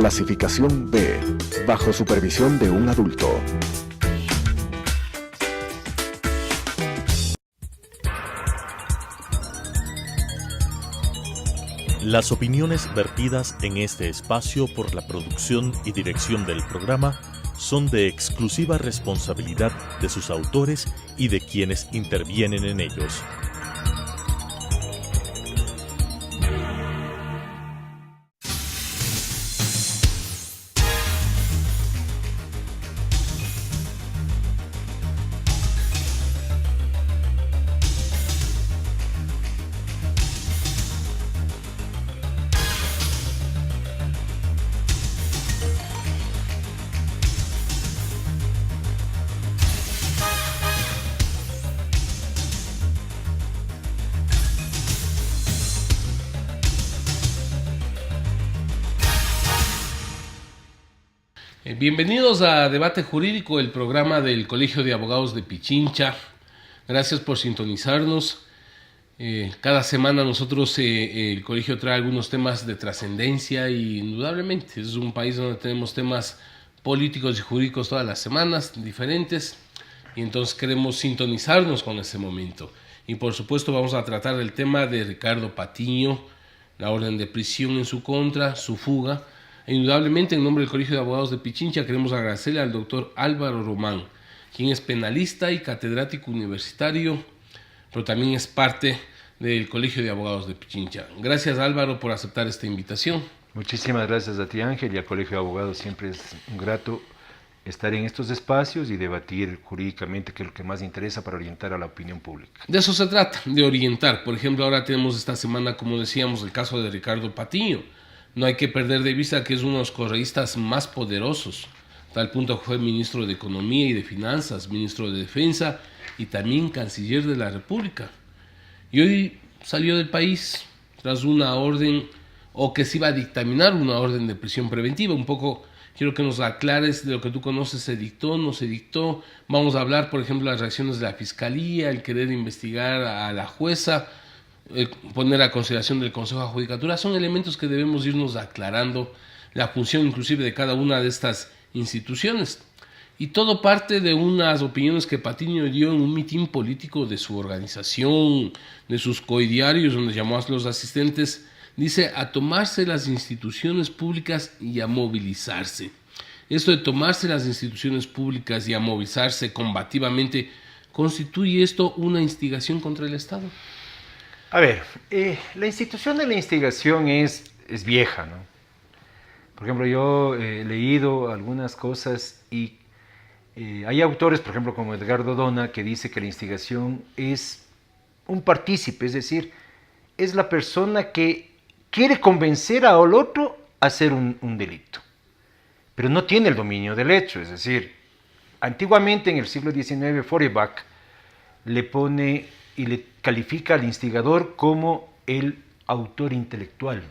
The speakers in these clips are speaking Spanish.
Clasificación B, bajo supervisión de un adulto. Las opiniones vertidas en este espacio por la producción y dirección del programa son de exclusiva responsabilidad de sus autores y de quienes intervienen en ellos. Bienvenidos a Debate Jurídico, el programa del Colegio de Abogados de Pichincha. Gracias por sintonizarnos. Cada semana nosotros, el colegio trae algunos temas de trascendencia y indudablemente es un país donde tenemos temas políticos y jurídicos todas las semanas diferentes y entonces queremos sintonizarnos con ese momento. Y por supuesto vamos a tratar el tema de Ricardo Patiño, la orden de prisión en su contra, su fuga. Indudablemente, en nombre del Colegio de Abogados de Pichincha, queremos agradecerle al doctor Álvaro Román, quien es penalista y catedrático universitario, pero también es parte del Colegio de Abogados de Pichincha. Gracias, Álvaro, por aceptar esta invitación. Muchísimas gracias a ti, Ángel, y al Colegio de Abogados. Siempre es un grato estar en estos espacios y debatir jurídicamente, que es lo que más interesa para orientar a la opinión pública. De eso se trata, de orientar. Por ejemplo, ahora tenemos esta semana, como decíamos, el caso de Ricardo Patiño. No hay que perder de vista que es uno de los correístas más poderosos, tal punto que fue ministro de Economía y de Finanzas, ministro de Defensa y también canciller de la República. Y hoy salió del país tras una orden, o que se iba a dictaminar una orden de prisión preventiva. Un poco quiero que nos aclares de lo que tú conoces, ¿se dictó, no se dictó? Vamos a hablar, por ejemplo, de las reacciones de la Fiscalía, el querer investigar a la jueza, poner a consideración del Consejo de Judicatura. Son elementos que debemos irnos aclarando, la función inclusive de cada una de estas instituciones. Y todo parte de unas opiniones que Patiño dio en un mitin político de su organización, de sus coidiarios, donde llamó a los asistentes, dice, a tomarse las instituciones públicas y a movilizarse. Esto de tomarse las instituciones públicas y a movilizarse combativamente, ¿constituye esto una instigación contra el Estado? A ver, la institución de la instigación es vieja, ¿no? Por ejemplo, yo he leído algunas cosas y hay autores, por ejemplo, como Edgardo Dona, que dice que la instigación es un partícipe, es decir, es la persona que quiere convencer al otro a hacer un delito, pero no tiene el dominio del hecho. Es decir, antiguamente en el siglo XIX, Feuerbach le pone y le califica al instigador como el autor intelectual.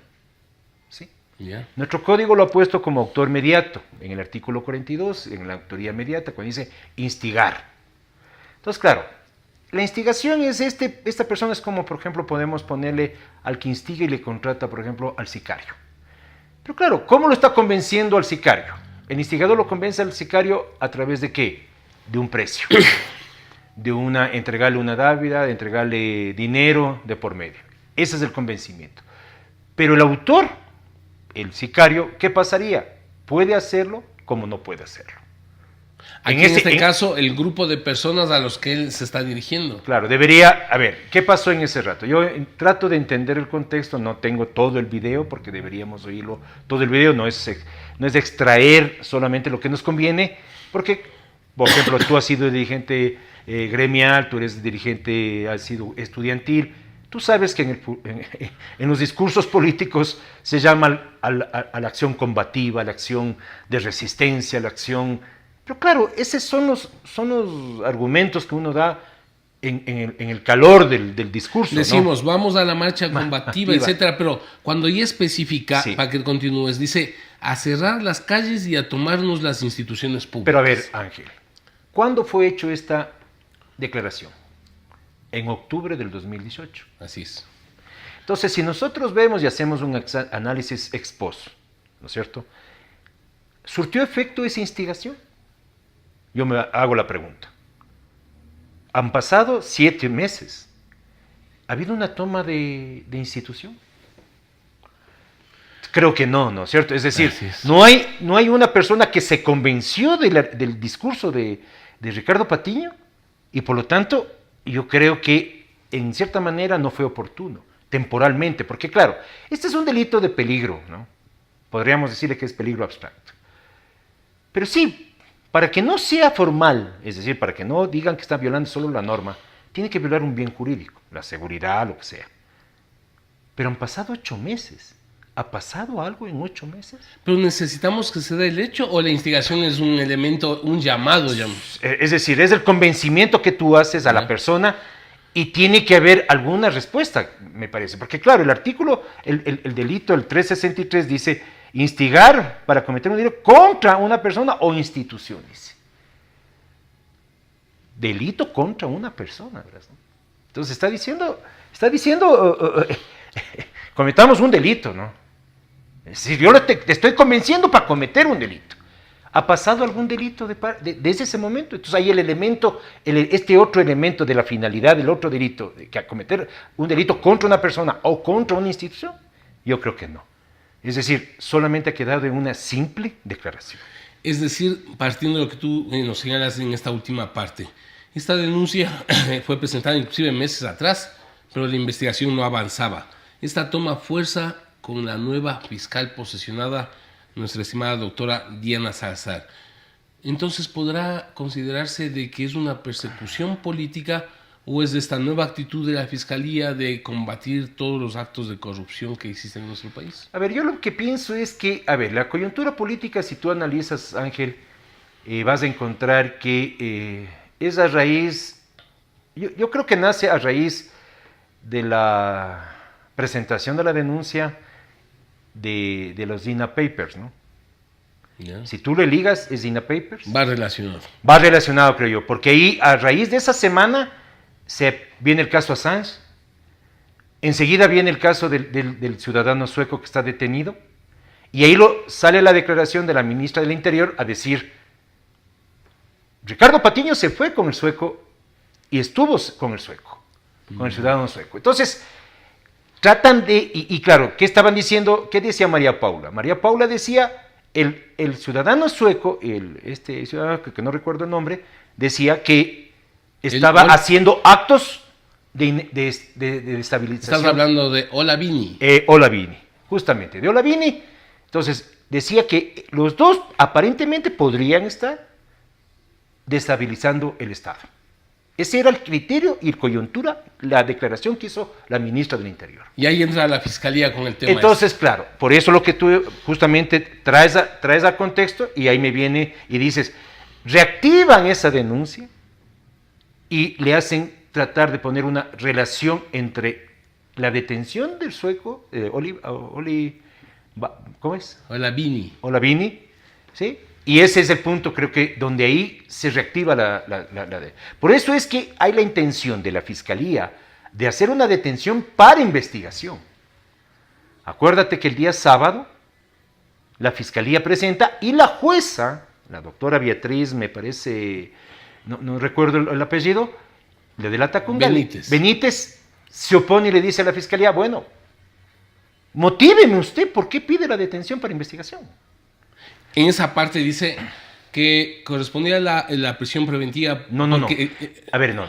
¿Sí? Yeah. Nuestro código lo ha puesto como autor mediato, en el artículo 42, en la autoría mediata, cuando dice instigar. Entonces, claro, la instigación es esta persona es como, por ejemplo, podemos ponerle al que instiga y le contrata, por ejemplo, al sicario. Pero claro, ¿cómo lo está convenciendo al sicario? El instigador lo convence al sicario a través de ¿qué? De un precio. De entregarle una dávida, de entregarle dinero de por medio. Ese es el convencimiento. Pero el autor, el sicario, ¿qué pasaría? Puede hacerlo como no puede hacerlo. Aquí en este caso, el grupo de personas a los que él se está dirigiendo. Claro, debería, a ver, ¿qué pasó en ese rato? Yo trato de entender el contexto, no tengo todo el video porque deberíamos oírlo. Todo el video no es extraer solamente lo que nos conviene, porque, por ejemplo, tú has sido dirigente gremial, tú eres dirigente, has sido estudiantil. Tú sabes que en los discursos políticos se llama a la acción combativa, a la acción de resistencia, a la acción... Pero claro, esos son los argumentos que uno da en el calor del discurso. Decimos, ¿no? Vamos a la marcha combativa, etcétera, pero cuando ya especifica, sí, para que continúes, dice, a cerrar las calles y a tomarnos las instituciones públicas. Pero a ver, Ángel, ¿cuándo fue hecho esta declaración? En octubre del 2018. Así es. Entonces, si nosotros vemos y hacemos un análisis ex post, ¿no es cierto? ¿surtió efecto esa instigación? Yo me hago la pregunta. Han pasado 7 meses. ¿Ha habido una toma de institución? Creo que no, ¿no es cierto? Es decir, no hay una persona que se convenció del discurso de Ricardo Patiño y por lo tanto yo creo que en cierta manera no fue oportuno, temporalmente, porque claro, este es un delito de peligro, ¿no? Podríamos decirle que es peligro abstracto. Pero sí, para que no sea formal, es decir, para que no digan que está violando solo la norma, tiene que violar un bien jurídico, la seguridad, lo que sea. Pero han pasado 8 meses. ¿Ha pasado algo en 8 meses? ¿Pero necesitamos que se dé el hecho o la instigación es un elemento, un llamado? Es decir, es el convencimiento que tú haces a la persona y tiene que haber alguna respuesta, me parece. Porque claro, el artículo, el delito, el 363 dice instigar para cometer un delito contra una persona o institución, dice. Delito contra una persona, ¿verdad? Entonces está diciendo, cometamos un delito, ¿no? Es decir, yo te estoy convenciendo para cometer un delito. ¿Ha pasado algún delito desde ese momento? Entonces hay el elemento, este otro elemento de la finalidad del otro delito, que a cometer un delito contra una persona o contra una institución, yo creo que no. Es decir, solamente ha quedado en una simple declaración. Es decir, partiendo de lo que tú nos señalas en esta última parte, esta denuncia fue presentada inclusive meses atrás, pero la investigación no avanzaba. Esta toma fuerza con la nueva fiscal posesionada, nuestra estimada doctora Diana Salazar. Entonces, ¿podrá considerarse de que es una persecución política o es de esta nueva actitud de la Fiscalía de combatir todos los actos de corrupción que existen en nuestro país? A ver, yo lo que pienso es que, la coyuntura política, si tú analizas, Ángel, vas a encontrar que es a raíz, yo creo que nace a raíz de la presentación de la denuncia de los DINA Papers, ¿no? ¿Ya? Si tú le ligas, es DINA Papers. Va relacionado. Va relacionado, creo yo, porque ahí, a raíz de esa semana, viene el caso Assange, enseguida viene el caso del ciudadano sueco que está detenido, y ahí sale la declaración de la ministra del Interior a decir, Ricardo Patiño se fue con el sueco y estuvo con el sueco, con el ciudadano sueco. Entonces, tratan de, y claro, ¿qué estaban diciendo? ¿Qué decía María Paula? María Paula decía, el ciudadano sueco, este ciudadano que no recuerdo el nombre, decía que estaba haciendo actos de desestabilización. Estás hablando de Olavini. Olavini, justamente, de Olavini. Entonces, decía que los dos aparentemente podrían estar destabilizando el Estado. Ese era el criterio y coyuntura, la declaración que hizo la ministra del Interior. Y ahí entra la Fiscalía con el tema. Entonces, claro, por eso lo que tú justamente traes al contexto y ahí me viene y dices, reactivan esa denuncia y le hacen tratar de poner una relación entre la detención del sueco, ¿cómo es? Olavini, ¿sí? Y ese es el punto, creo que, donde ahí se reactiva Por eso es que hay la intención de la Fiscalía de hacer una detención para investigación. Acuérdate que el día sábado la Fiscalía presenta y la jueza, la doctora Beatriz, me parece, no recuerdo el apellido, le delata con Benítez se opone y le dice a la Fiscalía, bueno, motíveme usted, ¿por qué pide la detención para investigación? En esa parte dice que correspondía a la prisión preventiva. No. A ver, no.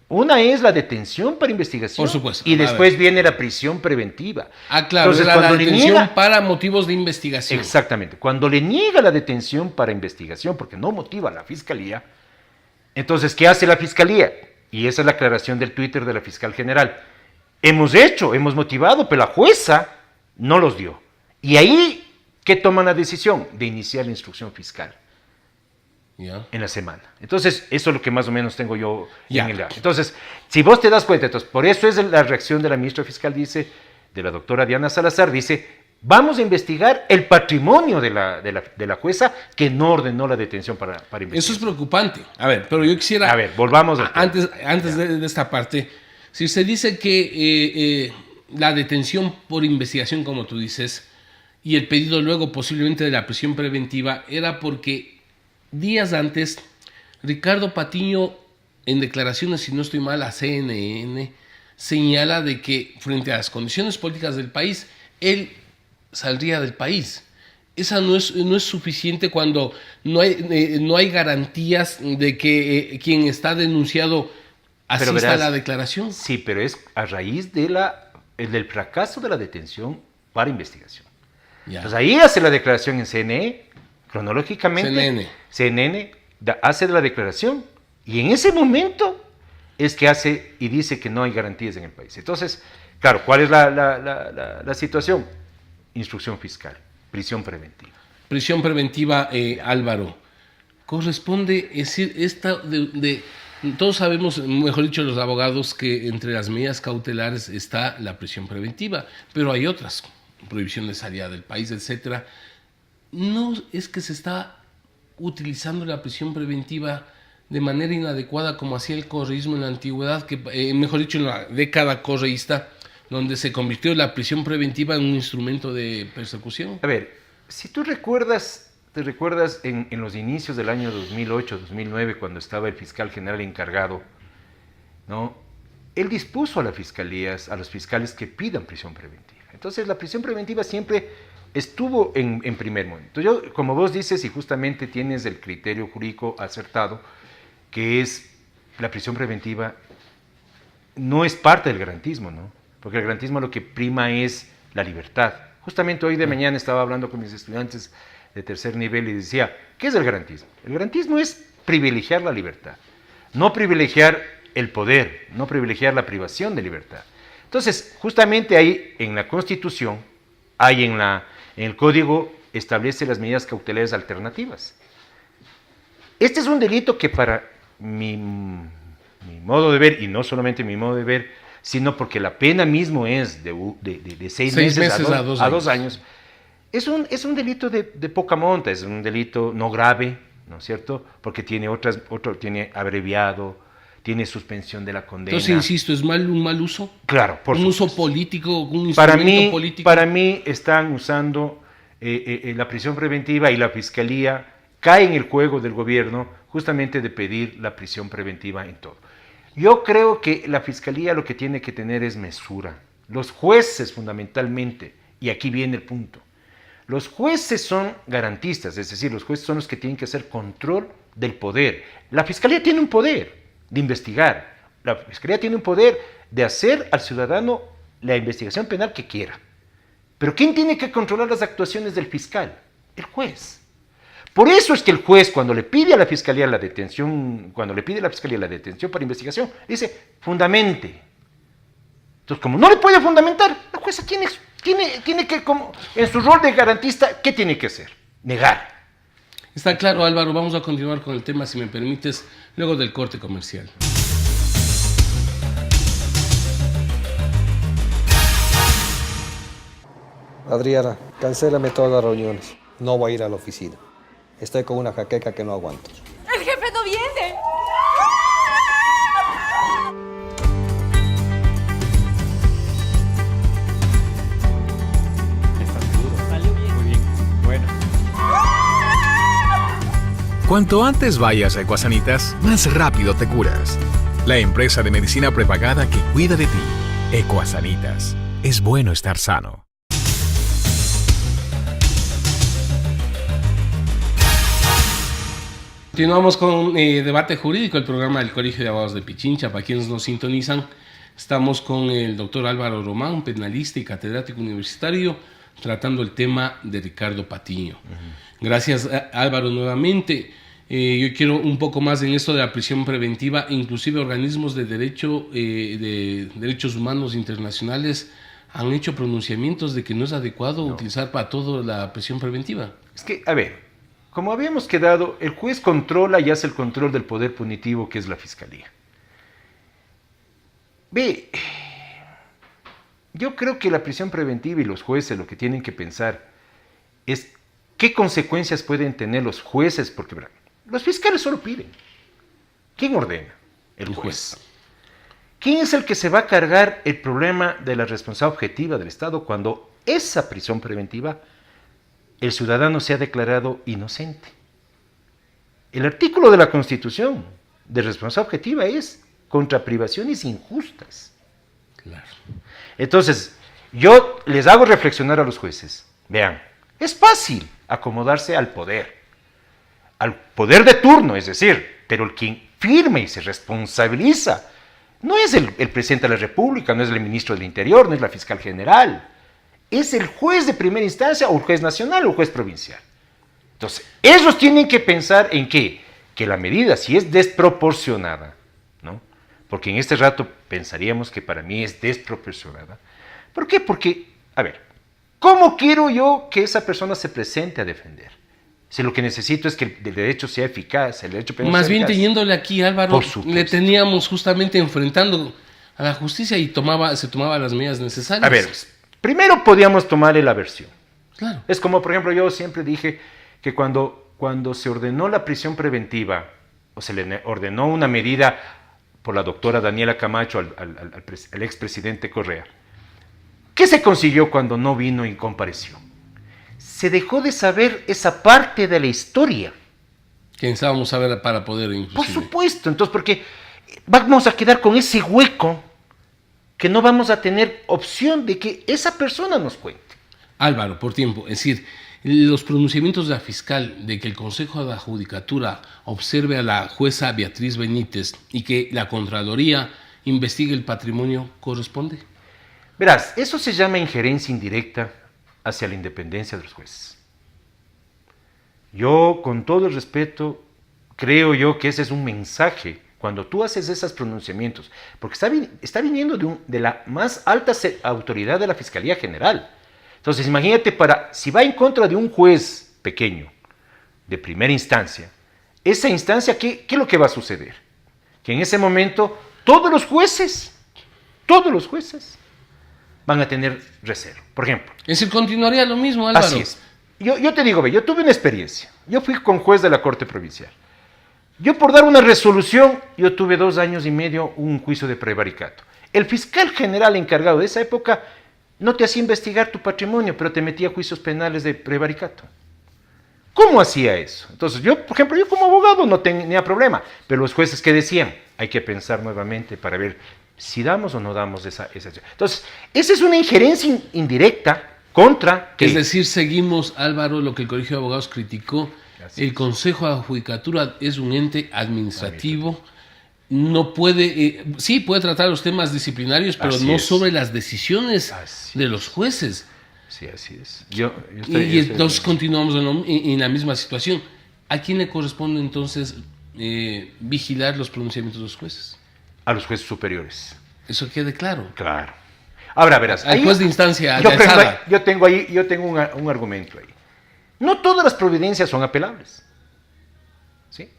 Una es la detención para investigación. Por supuesto. Y después viene la prisión preventiva. Ah, claro. Entonces, la detención para motivos de investigación. Exactamente. Cuando le niega la detención para investigación, porque no motiva a la Fiscalía, entonces, ¿qué hace la Fiscalía? Y esa es la aclaración del Twitter de la Fiscal General. Hemos motivado, pero la jueza no los dio. Y ahí, ¿qué toman la decisión? De iniciar la instrucción fiscal en la semana. Entonces, eso es lo que más o menos tengo yo en el... Entonces, si vos te das cuenta, por eso es la reacción de la ministra fiscal, de la doctora Diana Salazar, dice, vamos a investigar el patrimonio de la jueza que no ordenó la detención para investigar. Eso es preocupante. A ver, pero yo quisiera... A ver, volvamos al tema. Antes de esta parte, si se dice que la detención por investigación, como tú dices, y el pedido luego posiblemente de la prisión preventiva era porque días antes Ricardo Patiño, en declaraciones, si no estoy mal, a CNN, señala de que frente a las condiciones políticas del país, él saldría del país. Esa no es suficiente cuando no hay garantías de que quien está denunciado asista a la declaración. Sí, pero es a raíz del fracaso de la detención para investigación. Ya. Entonces ahí hace la declaración en CNN, cronológicamente. CNN hace la declaración y en ese momento es que hace y dice que no hay garantías en el país. Entonces, claro, ¿cuál es la situación? Instrucción fiscal, prisión preventiva. Prisión preventiva, Álvaro, corresponde, es decir, todos sabemos, mejor dicho, los abogados, que entre las medidas cautelares está la prisión preventiva, pero hay otras, prohibición de salida del país, etcétera. No es que se está utilizando la prisión preventiva de manera inadecuada como hacía el correísmo en la antigüedad, que mejor dicho, en la década correísta, donde se convirtió la prisión preventiva en un instrumento de persecución. A ver, si tú te recuerdas en los inicios del año 2008, 2009, cuando estaba el fiscal general encargado, ¿no? Él dispuso a las fiscalías, a los fiscales que pidan prisión preventiva. Entonces, la prisión preventiva siempre estuvo en primer momento. Yo, como vos dices, y justamente tienes el criterio jurídico acertado, que es la prisión preventiva no es parte del garantismo, ¿no? Porque el garantismo lo que prima es la libertad. Justamente hoy de mañana estaba hablando con mis estudiantes de tercer nivel y decía, ¿qué es el garantismo? El garantismo es privilegiar la libertad, no privilegiar el poder, no privilegiar la privación de libertad. Entonces, justamente ahí en la Constitución, en el Código, establece las medidas cautelares alternativas. Este es un delito que para mi modo de ver, y no solamente mi modo de ver, sino porque la pena mismo es de 6 meses a 2 años, es un delito de poca monta, es un delito no grave, ¿no es cierto? Porque tiene tiene abreviado, tiene suspensión de la condena. Entonces, insisto, ¿es un mal uso? Claro, por supuesto. ¿Un uso político, un instrumento político? Para mí están usando la prisión preventiva, y la fiscalía cae en el juego del gobierno justamente de pedir la prisión preventiva en todo. Yo creo que la fiscalía lo que tiene que tener es mesura. Los jueces fundamentalmente, y aquí viene el punto, los jueces son garantistas, es decir, los jueces son los que tienen que hacer control del poder. La fiscalía tiene un poder de investigar, la fiscalía tiene un poder de hacer al ciudadano la investigación penal que quiera. Pero ¿quién tiene que controlar las actuaciones del fiscal? El juez. Por eso es que el juez, cuando le pide a la fiscalía la detención, para investigación, dice, fundamente. Entonces, como no le puede fundamentar, la jueza tiene que, como en su rol de garantista, ¿qué tiene que hacer? Negar. Está claro, Álvaro. Vamos a continuar con el tema, si me permites, luego del corte comercial. Adriana, cancélame todas las reuniones. No voy a ir a la oficina. Estoy con una jaqueca que no aguanto. ¡El jefe no viene! ¿Estás seguro? Salió bien. Muy bien. Bueno. Cuanto antes vayas a Ecuasanitas, más rápido te curas. La empresa de medicina prepagada que cuida de ti. Ecuasanitas. Es bueno estar sano. Continuamos con Debate Jurídico, el programa del Colegio de Abogados de Pichincha. Para quienes nos sintonizan, estamos con el doctor Álvaro Román, penalista y catedrático universitario, tratando el tema de Ricardo Patiño. Gracias, Álvaro, nuevamente. Yo quiero un poco más en esto de la prisión preventiva. Inclusive organismos de derechos humanos internacionales han hecho pronunciamientos de que no es adecuado utilizar para todo la prisión preventiva. Es que, a ver, como habíamos quedado, el juez controla y hace el control del poder punitivo, que es la fiscalía. Ve, yo creo que la prisión preventiva y los jueces lo que tienen que pensar es qué consecuencias pueden tener los jueces, porque los fiscales solo piden. ¿Quién ordena? El juez. ¿Quién es el que se va a cargar el problema de la responsabilidad objetiva del Estado cuando esa prisión preventiva el ciudadano se ha declarado inocente. El artículo de la Constitución de responsabilidad objetiva es contra privaciones injustas. Claro. Entonces, yo les hago reflexionar a los jueces. Vean, es fácil acomodarse al poder de turno, es decir, pero el quien firma y se responsabiliza no es el presidente de la República, no es el ministro del Interior, no es la fiscal general, es el juez de primera instancia o el juez nacional o el juez provincial. Entonces, ellos tienen que pensar en qué, que la medida, si es desproporcionada, ¿no? Porque en este rato pensaríamos que para mí es desproporcionada. ¿Por qué? Porque, a ver, ¿cómo quiero yo que esa persona se presente a defender? Si lo que necesito es que el derecho sea eficaz, el derecho penal Más sea bien eficaz. teniéndole aquí, Álvaro, Por supuesto. le teníamos justamente enfrentando a la justicia y se tomaba las medidas necesarias. A ver, primero podíamos tomarle la versión. Claro. Es como, por ejemplo, yo siempre dije que cuando se ordenó la prisión preventiva, o se le ordenó una medida por la doctora Daniela Camacho al expresidente Correa, ¿qué se consiguió cuando no vino y compareció? Se dejó de saber esa parte de la historia. Que necesitábamos saber para poder inclusive. Por supuesto, entonces, porque vamos a quedar con ese hueco que no vamos a tener opción de que esa persona nos cuente. Álvaro, por tiempo, es decir, los pronunciamientos de la fiscal de que el Consejo de la Judicatura observe a la jueza Beatriz Benítez y que la Contraloría investigue el patrimonio, ¿corresponde? Verás, eso se llama injerencia indirecta hacia la independencia de los jueces. Yo, con todo el respeto, creo yo que ese es un mensaje cuando tú haces esos pronunciamientos, porque está viniendo de la más alta autoridad de la Fiscalía General. Entonces, imagínate, si va en contra de un juez pequeño, de primera instancia, esa instancia, ¿qué es lo que va a suceder? Que en ese momento todos los jueces van a tener recelo. Por ejemplo. Es decir, continuaría lo mismo, Álvaro. Así es. Yo te digo, yo tuve una experiencia. Yo fui con juez de la Corte Provincial. Yo por dar una resolución, yo tuve 2 años y medio un juicio de prevaricato. El fiscal general encargado de esa época no te hacía investigar tu patrimonio, pero te metía juicios penales de prevaricato. ¿Cómo hacía eso? Entonces, por ejemplo, yo como abogado no tenía problema, pero los jueces que decían, hay que pensar nuevamente para ver si damos o no damos esa. Entonces, esa es una injerencia indirecta contra... Es decir, seguimos, Álvaro, lo que el Colegio de Abogados criticó. El Consejo de la Judicatura es un ente administrativo. No puede, sí puede tratar los temas disciplinarios, pero no sobre las decisiones de los jueces. Sí, así es. Entonces continuamos en la misma situación. ¿A quién le corresponde entonces vigilar los pronunciamientos de los jueces? A los jueces superiores. Eso quede claro. Claro. Ahora verás. Al juez de instancia. Yo tengo un argumento ahí. No todas las providencias son apelables. ¿Sí?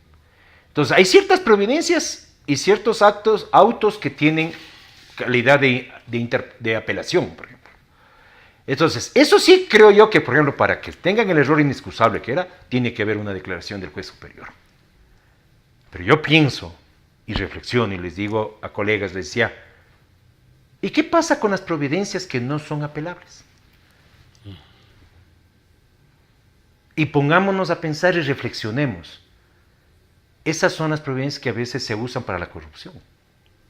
Entonces, hay ciertas providencias y ciertos autos que tienen calidad de apelación, por ejemplo. Entonces, eso sí creo yo que, por ejemplo, para que tengan el error inexcusable que era, tiene que haber una declaración del juez superior. Pero yo pienso y reflexiono y les digo a colegas, les decía, ¿y qué pasa con las providencias que no son apelables? Y pongámonos a pensar y reflexionemos. Esas son las providencias que a veces se usan para la corrupción.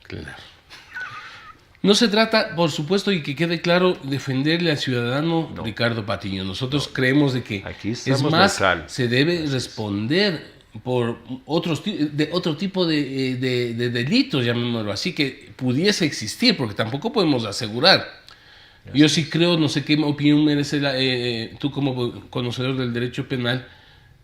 Claro. No se trata, por supuesto, y que quede claro, defenderle al ciudadano Ricardo Patiño. Nosotros creemos de que, es más, se debe responder por otro tipo de delitos, llamémoslo así, que pudiese existir, porque tampoco podemos asegurar. Yo sí creo, no sé qué opinión merece tú como conocedor del derecho penal,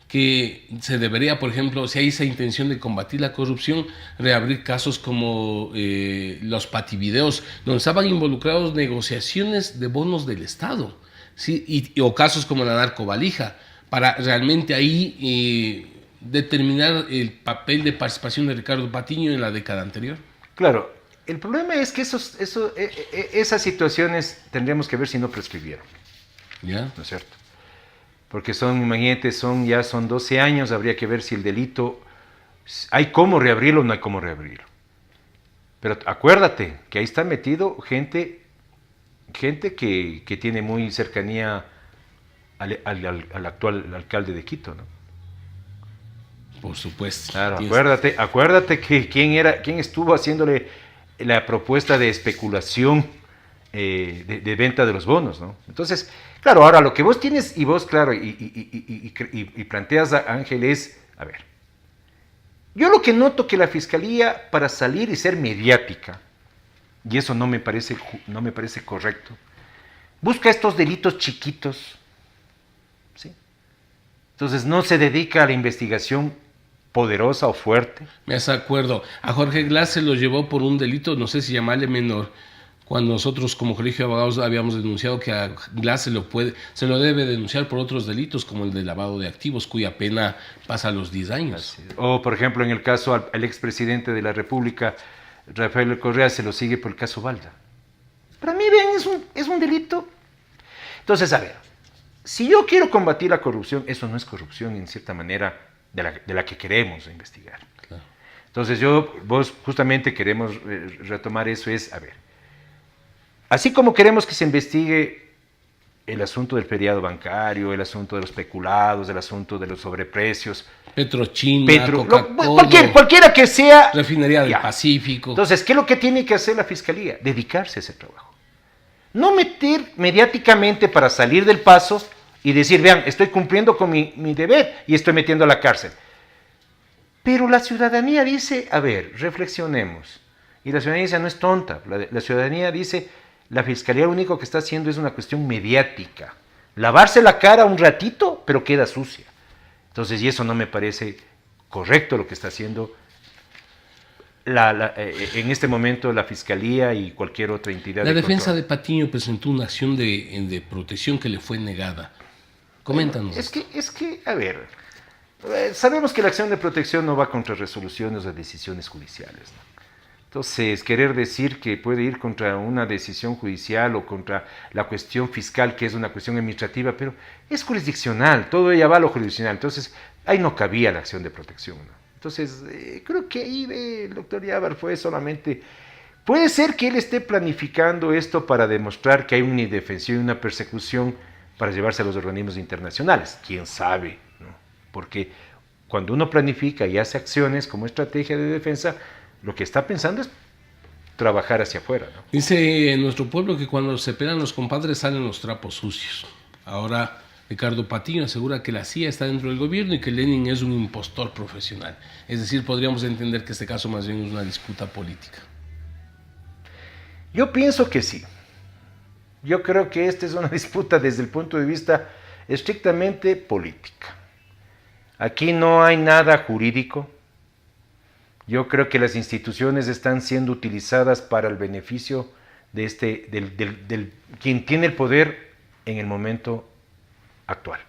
que se debería, por ejemplo, si hay esa intención de combatir la corrupción, reabrir casos como los pativideos, donde estaban involucrados negociaciones de bonos del Estado, ¿sí? o casos como la narcovalija, para realmente ahí determinar el papel de participación de Ricardo Patiño en la década anterior. Claro. El problema es que esas situaciones tendríamos que ver si no prescribieron. ¿Ya? ¿No es cierto? Porque imagínate, ya son 12 años, habría que ver si el delito, hay cómo reabrirlo o no hay cómo reabrirlo. Pero acuérdate que ahí está metido gente que tiene muy cercanía al actual alcalde de Quito, ¿no? Por supuesto. Claro, acuérdate que quién estuvo haciéndole la propuesta de especulación de venta de los bonos, ¿no? Entonces, claro, ahora lo que vos tienes y vos, claro, y planteas, Ángel, es, a ver, yo lo que noto que la Fiscalía, para salir y ser mediática, y eso no me parece correcto, busca estos delitos chiquitos, ¿sí? Entonces no se dedica a la investigación poderosa o fuerte. Me hace acuerdo. A Jorge Glass se lo llevó por un delito, no sé si llamarle menor, cuando nosotros como Colegio de Abogados habíamos denunciado que a Glass se lo debe denunciar por otros delitos, como el de lavado de activos, cuya pena pasa a los 10 años. O, por ejemplo, en el caso al expresidente de la República, Rafael Correa, se lo sigue por el caso Balda. Para mí, ven, es un delito. Entonces, a ver, si yo quiero combatir la corrupción, eso no es corrupción en cierta manera de la que queremos investigar. Claro. Entonces, vos justamente queremos retomar eso, es, a ver, así como queremos que se investigue el asunto del feriado bancario, el asunto de los peculados, el asunto de los sobreprecios, Petrochina, cualquiera que sea, refinería del Pacífico. Entonces, ¿qué es lo que tiene que hacer la Fiscalía? Dedicarse a ese trabajo. No meter mediáticamente para salir del paso y decir, vean, estoy cumpliendo con mi deber y estoy metiendo a la cárcel. Pero la ciudadanía dice, a ver, reflexionemos. Y la ciudadanía dice, no es tonta. La ciudadanía dice, la Fiscalía lo único que está haciendo es una cuestión mediática. Lavarse la cara un ratito, pero queda sucia. Entonces, y eso no me parece correcto lo que está haciendo en este momento la Fiscalía y cualquier otra entidad. La defensa de Patiño presentó una acción de protección que le fue negada. Coméntanos. Es que, a ver, sabemos que la acción de protección no va contra resoluciones o decisiones judiciales, ¿no? Entonces, querer decir que puede ir contra una decisión judicial o contra la cuestión fiscal, que es una cuestión administrativa, pero es jurisdiccional, todo ella va a lo jurisdiccional, entonces ahí no cabía la acción de protección, ¿no? Entonces, creo que ahí el doctor Yávar fue solamente... Puede ser que él esté planificando esto para demostrar que hay una indefensión y una persecución para llevarse a los organismos internacionales, quién sabe, ¿no? Porque cuando uno planifica y hace acciones como estrategia de defensa, lo que está pensando es trabajar hacia afuera, ¿no? Dice en nuestro pueblo que cuando se pelean los compadres salen los trapos sucios. Ahora Ricardo Patiño asegura que la CIA está dentro del gobierno y que Lenin es un impostor profesional. Es decir, podríamos entender que este caso más bien es una disputa política. Yo pienso que sí. Yo creo que esta es una disputa desde el punto de vista estrictamente política. Aquí no hay nada jurídico. Yo creo que las instituciones están siendo utilizadas para el beneficio de del quien tiene el poder en el momento actual.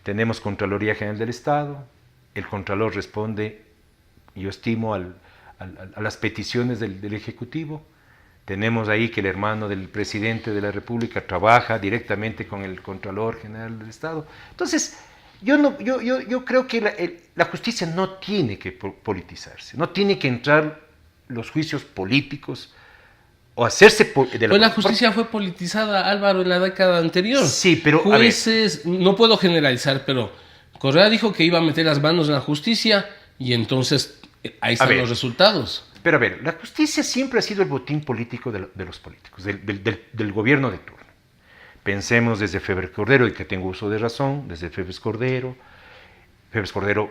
Tenemos Contraloría General del Estado, el Contralor responde, yo estimo, a las peticiones del Ejecutivo. Tenemos ahí que el hermano del presidente de la República trabaja directamente con el Contralor General del Estado. Entonces, yo creo que la justicia no tiene que politizarse, no tiene que entrar los juicios políticos o hacerse... Pues la justicia fue politizada, Álvaro, en la década anterior. Sí, pero... Jueces, no puedo generalizar, pero Correa dijo que iba a meter las manos en la justicia y entonces ahí están los resultados. Pero a ver, la justicia siempre ha sido el botín político de los políticos, del gobierno de turno. Pensemos desde Febres Cordero, y que tengo uso de razón, desde Febres Cordero. Febres Cordero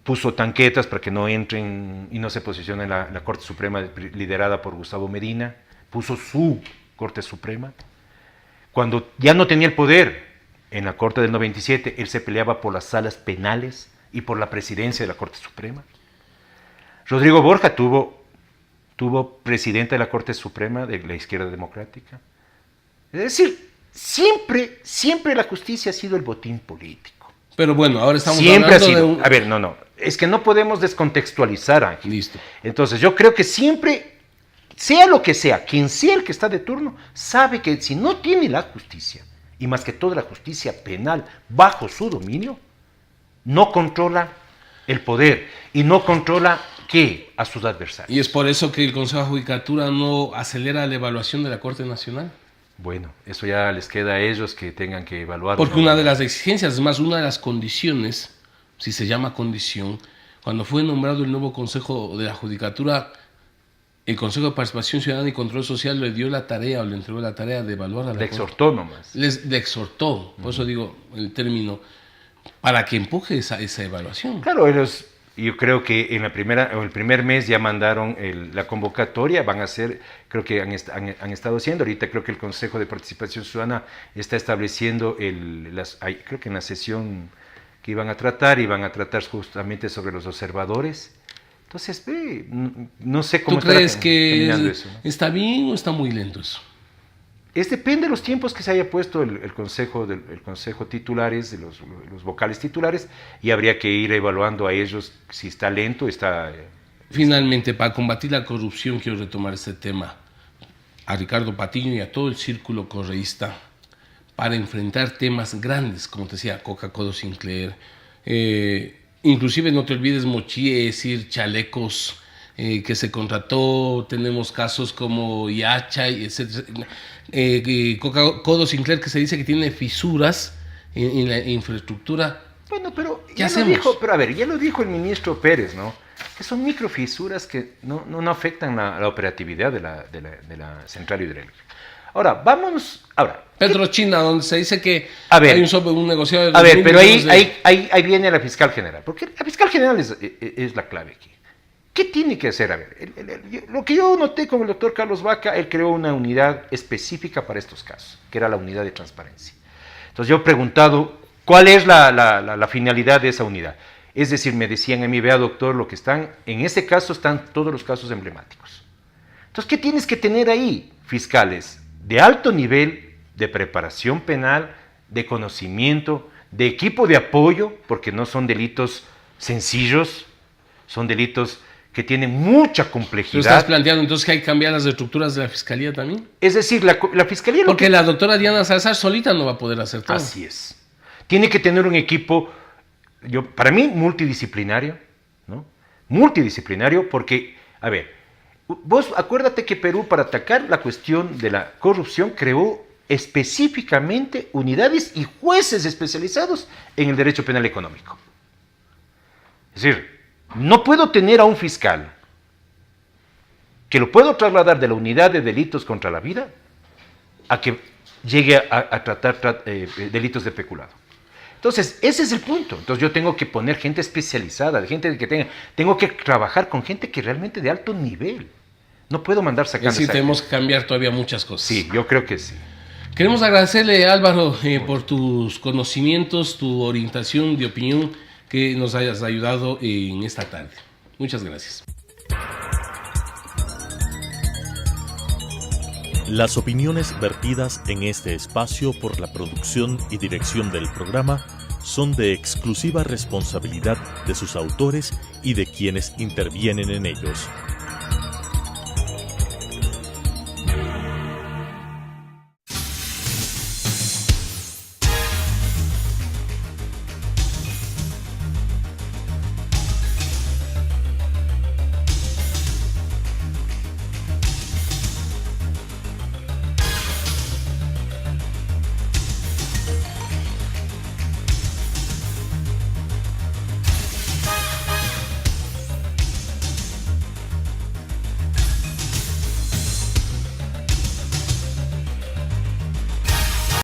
puso tanquetas para que no entren y no se posicionen en la Corte Suprema liderada por Gustavo Medina. Puso su Corte Suprema. Cuando ya no tenía el poder en la Corte del 97, él se peleaba por las salas penales y por la presidencia de la Corte Suprema. Rodrigo Borja tuvo presidente de la Corte Suprema de la izquierda democrática. Es decir, siempre la justicia ha sido el botín político. Pero bueno, ahora estamos siempre hablando ha sido, de un... A ver, no, es que no podemos descontextualizar, Ángel. Listo. Entonces, yo creo que siempre, sea lo que sea, quien sea el que está de turno, sabe que si no tiene la justicia, y más que todo la justicia penal, bajo su dominio, no controla el poder y no controla ¿qué? A sus adversarios. Y es por eso que el Consejo de Judicatura no acelera la evaluación de la Corte Nacional. Bueno, eso ya les queda a ellos que tengan que evaluar. Porque una de las exigencias, es más, una de las condiciones, si se llama condición, cuando fue nombrado el nuevo Consejo de la Judicatura, el Consejo de Participación Ciudadana y Control Social le dio la tarea o le entregó la tarea de evaluar a la Le exhortó nomás. le exhortó, por eso digo el término, para que empuje esa evaluación. Claro, ellos, yo creo que en la primera o el primer mes ya mandaron la convocatoria, van a hacer, creo que han estado haciendo, ahorita creo que el Consejo de Participación Ciudadana está estableciendo, creo que en la sesión que iban a tratar justamente sobre los observadores. Entonces, no sé cómo ¿Tú crees que eso, ¿no? está bien o está muy lento eso? Depende de los tiempos que se haya puesto el consejo titulares, de los vocales titulares, y habría que ir evaluando a ellos si está lento, está... Finalmente, para combatir la corrupción, quiero retomar este tema a Ricardo Patiño y a todo el círculo correísta para enfrentar temas grandes, como te decía, Coca-Cola Sinclair, inclusive no te olvides Mochí, es decir, chalecos que se contrató, tenemos casos como Yacha, etc. Coca-Cola Sinclair que se dice que tiene fisuras en la infraestructura. Bueno, pero ¿Qué hacemos? Ya lo dijo el ministro Pérez, ¿no? Que son microfisuras que no afectan la operatividad de la central hidroeléctrica. Ahora, Petrochina, donde se dice que hay un negociado de... A ver, pero ahí viene la fiscal general, porque la fiscal general es la clave aquí. ¿Qué tiene que hacer? A ver, lo que yo noté con el doctor Carlos Vaca, él creó una unidad específica para estos casos, que era la unidad de transparencia. Entonces yo he preguntado, ¿cuál es la finalidad de esa unidad? Es decir, me decían a mí, vea doctor, lo que están, en ese caso están todos los casos emblemáticos. Entonces, ¿qué tienes que tener ahí? Fiscales de alto nivel de preparación penal, de conocimiento, de equipo de apoyo, porque no son delitos sencillos, son delitos que tienen mucha complejidad. ¿Tú estás planteando entonces que hay que cambiar las estructuras de la Fiscalía también? Es decir, la Fiscalía... Porque la doctora Diana Salazar solita no va a poder hacer todo. Así es. Tiene que tener un equipo, para mí, multidisciplinario, ¿no? Multidisciplinario porque, a ver, vos acuérdate que Perú, para atacar la cuestión de la corrupción, creó específicamente unidades y jueces especializados en el derecho penal económico. Es decir, no puedo tener a un fiscal que lo puedo trasladar de la unidad de delitos contra la vida a que llegue a tratar delitos de peculado. Entonces, ese es el punto. Entonces yo tengo que poner gente especializada, tengo que trabajar con gente que realmente de alto nivel. No puedo mandar sacando. Es decir, tenemos que cambiar todavía muchas cosas. Sí, yo creo que sí. Queremos agradecerle, Álvaro, por tus conocimientos, tu orientación de opinión, que nos hayas ayudado en esta tarde. Muchas gracias. Las opiniones vertidas en este espacio por la producción y dirección del programa son de exclusiva responsabilidad de sus autores y de quienes intervienen en ellos.